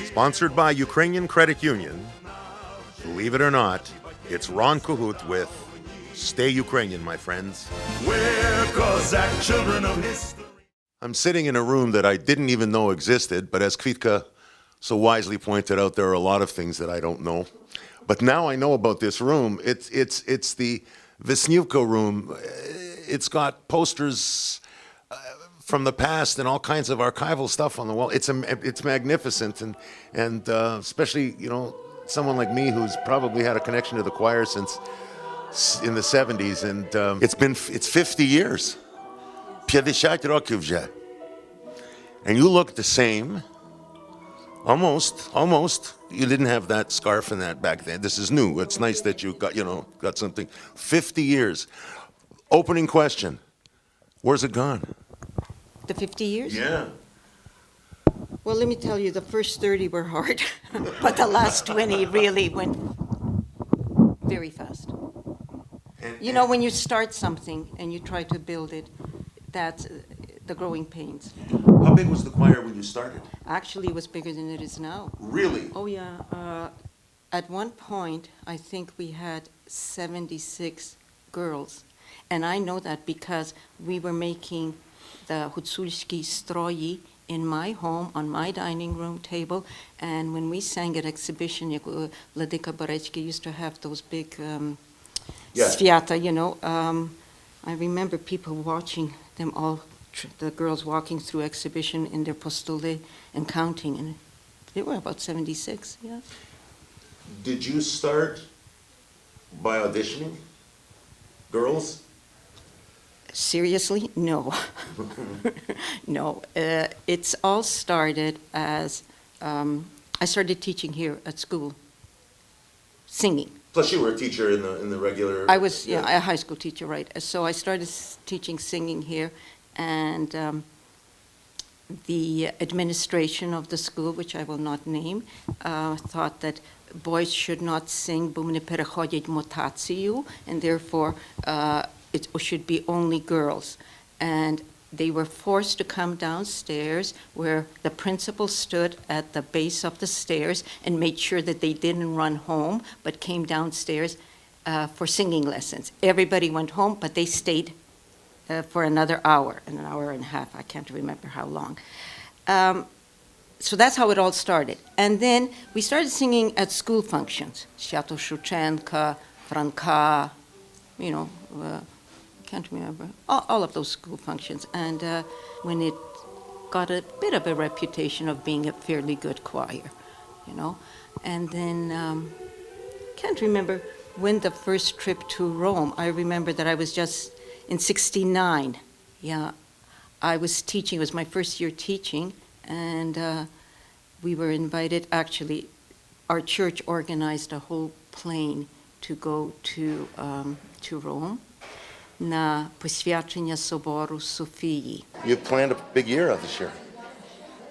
Sponsored by Ukrainian Credit Union. Believe it or not, it's Ron Kahut with Stay Ukrainian, my friends. We're Cossack children of history. I'm sitting in a room that I didn't even know existed, but as Kvitka so wisely pointed out, there are a lot of things that I don't know. But now I know about this room. It's the Vesnivka room. It's got posters from the past and all kinds of archival stuff on the wall. It's magnificent, and especially someone like me who's probably had a connection to the choir since in the 70s, and it's 50 years. 50 років вже. And you look the same. Almost. You didn't have that scarf and that back then. This is new. It's nice that you got something. 50 years. Opening question. Where's it gone? The 50 years? Yeah. Well, let me tell you, the first 30 were hard, but the last 20 really went very fast. When you start something and you try to build it, that's the growing pains. How big was the choir when you started? Actually, it was bigger than it is now. Really? Oh, yeah. At one point, I think we had 76 girls. And I know that because we were making the Hutsulski stroyi in my home, on my dining room table. And when we sang at exhibition, Vladika Barechki used to have those big sviata, I remember people watching them all, the girls walking through exhibition in their postule and counting, and they were about 76, yeah. Did you start by auditioning girls? Seriously? No. No. It's all started as, I started teaching here at school, singing. Plus you were a teacher in the regular... I was, a high school teacher, right. So I started teaching singing here, and the administration of the school, which I will not name, thought that boys should not sing "Bum ne perechodit motaciju," and therefore it should be only girls. And they were forced to come downstairs where the principal stood at the base of the stairs and made sure that they didn't run home, but came downstairs for singing lessons. Everybody went home, but they stayed for another hour, an hour and a half. I can't remember how long. So that's how it all started. And then we started singing at school functions. Święto Shuchenka, Franka, can't remember, all of those school functions. And when it got a bit of a reputation of being a fairly good choir, And then, can't remember when the first trip to Rome. I remember that I was just in 69. Yeah, I was teaching, it was my first year teaching, and we were invited, actually, our church organized a whole plane to go to Rome. Na посвячення собору Софії. You planned a big year out this year.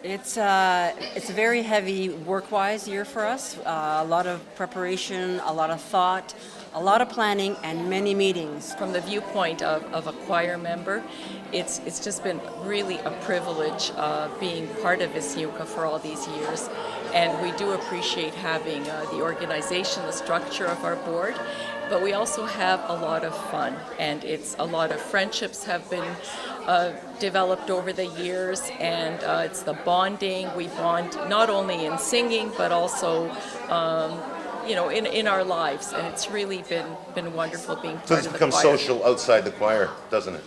It's a very heavy work-wise year for us. A lot of preparation, a lot of thought, a lot of planning, and many meetings. From the viewpoint of a choir member, it's just been really a privilege being part of Vesnivka for all these years. And we do appreciate having the organization, the structure of our board, but we also have a lot of fun, and it's a lot of friendships have been developed over the years, and it's the bonding. We bond not only in singing, but also in our lives, and it's really been wonderful being part of the choir. So it's become social outside the choir, doesn't it?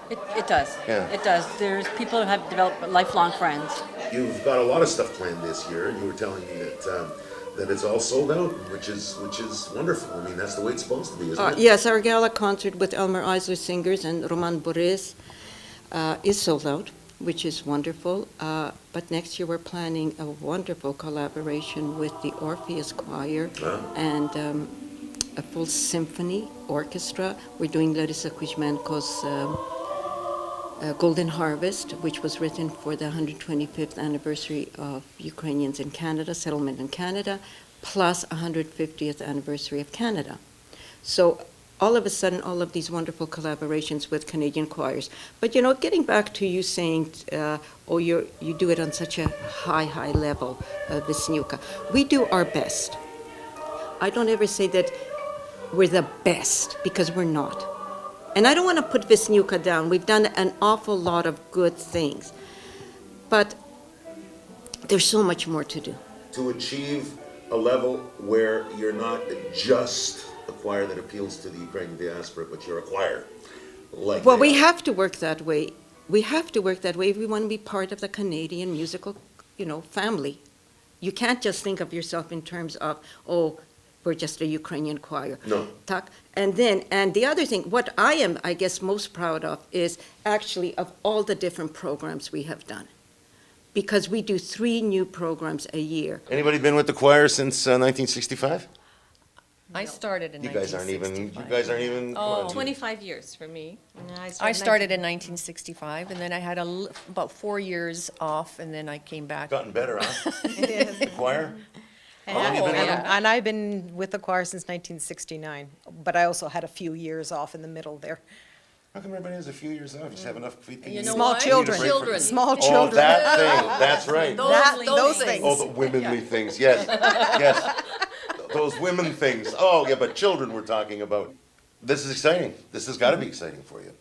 It does. Yeah. It does. There's people who have developed lifelong friends. You've got a lot of stuff planned this year, and you were telling me that it's all sold out, which is wonderful. I mean, that's the way it's supposed to be, isn't it? Yes, our gala concert with Elmer Eisler Singers and Roman Boris is sold out, which is wonderful. But next year we're planning a wonderful collaboration with the Orpheus Choir and a full symphony orchestra. We're doing Larisa Kuzmenko's Golden Harvest, which was written for the 125th anniversary of Ukrainians in Canada, settlement in Canada, plus 150th anniversary of Canada. So all of a sudden, all of these wonderful collaborations with Canadian choirs. But getting back to you saying, you do it on such a high level, Wisniuka. We do our best. I don't ever say that we're the best, because we're not. And I don't want to put Wisniuka down. We've done an awful lot of good things. But there's so much more to do. To achieve a level where you're not just a choir that appeals to the Ukrainian diaspora, but you're a choir. Well, we have to work that way. We have to work that way if we want to be part of the Canadian musical, family. You can't just think of yourself in terms of, we're just a Ukrainian choir. No. And the other thing, what I am, I guess, most proud of is actually of all the different programs we have done. Because we do 3 new programs a year. Anybody been with the choir since 1965? I started in You guys aren't even. Oh, 25 years for me. I started in 1965, and then I had about 4 years off, and then I came back. Gotten better, huh? It is. The choir? And, How long you been with them? and I've been with the choir since 1969, but I also had a few years off in the middle there. How come everybody has a few years off? You just have enough feet. You know Small why? children. Children. Small Oh, children. that thing, that's right. Those things. Oh, the womanly things, yes, yes. Those women things. Oh, yeah, but children we're talking about. This is exciting. This has got to be exciting for you.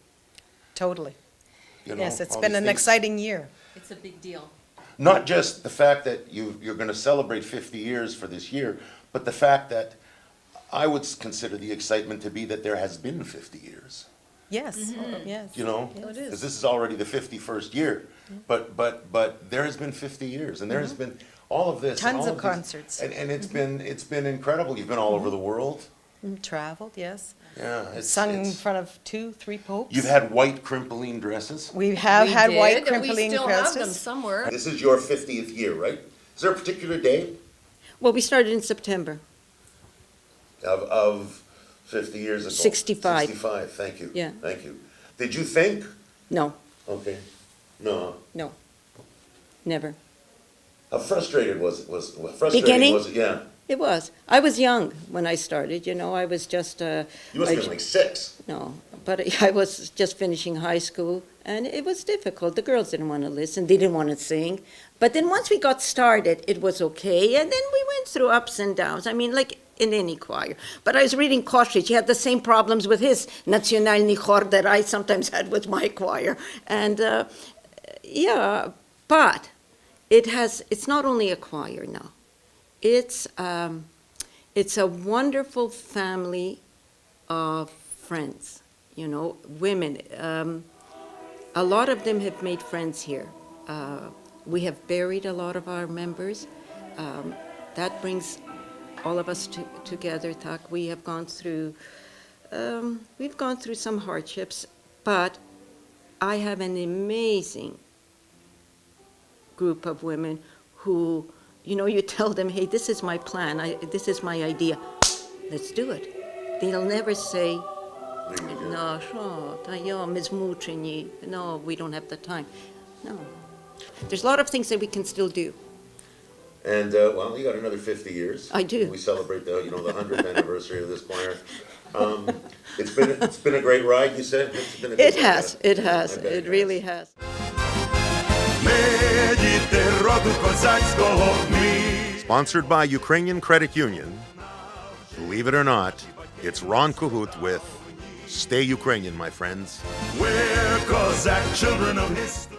Totally. Yes, it's all been these an things. exciting year. It's a big deal. Not just the fact that you're going to celebrate 50 years for this year, but the fact that I would consider the excitement to be that there has been 50 years. Yes, yes. You know, Yes. because this is already the 51st year, but there has been 50 years, and there has been all of this, and Tons all of these- concerts. and it's been incredible. You've been all over the world. Traveled, yes. Yeah, it's Sung in it's- front of 2, 3 popes. You've had white crimpling dresses. We have had white crimpling We still have them dresses. somewhere. This is your 50th year, right? Is there a particular day Well, we started in September. of 50 years ago? 65. 65. Thank you. Yeah. Thank you. Did you think? No, Okay. No. never. How frustrated was it? Was frustrating? Beginning? Was it? Yeah. It was. I was young when I started, I was just, You must have been like 6. no, but I was just finishing high school, and it was difficult. The girls didn't want to listen, they didn't want to sing. But then once we got started, it was okay, and then we went through ups and downs. I mean, like in any choir. But I was reading Kontakt. He had the same problems with his Nationalny Chor that I sometimes had with my choir. And but it's not only a choir now. It's a wonderful family of friends, women. A lot of them have made friends here. We have buried a lot of our members. That brings all of us together. We have gone through, we've gone through some hardships, but I have an amazing group of women who, you tell them, hey, this is my plan, this is my idea, let's do it. They'll never say, no, we don't have the time. No. There's a lot of things that we can still do. And well, you got another 50 years. I do. We celebrate the 100th anniversary of this choir. It's been a great ride. You said it's been a good It has, ride. it has, I bet it really has. Ми діти роду козацького, ми. Sponsored by Ukrainian Credit Union. Believe it or not, it's Ron Kahut with Stay Ukrainian, my friends. We're Cossack children of history.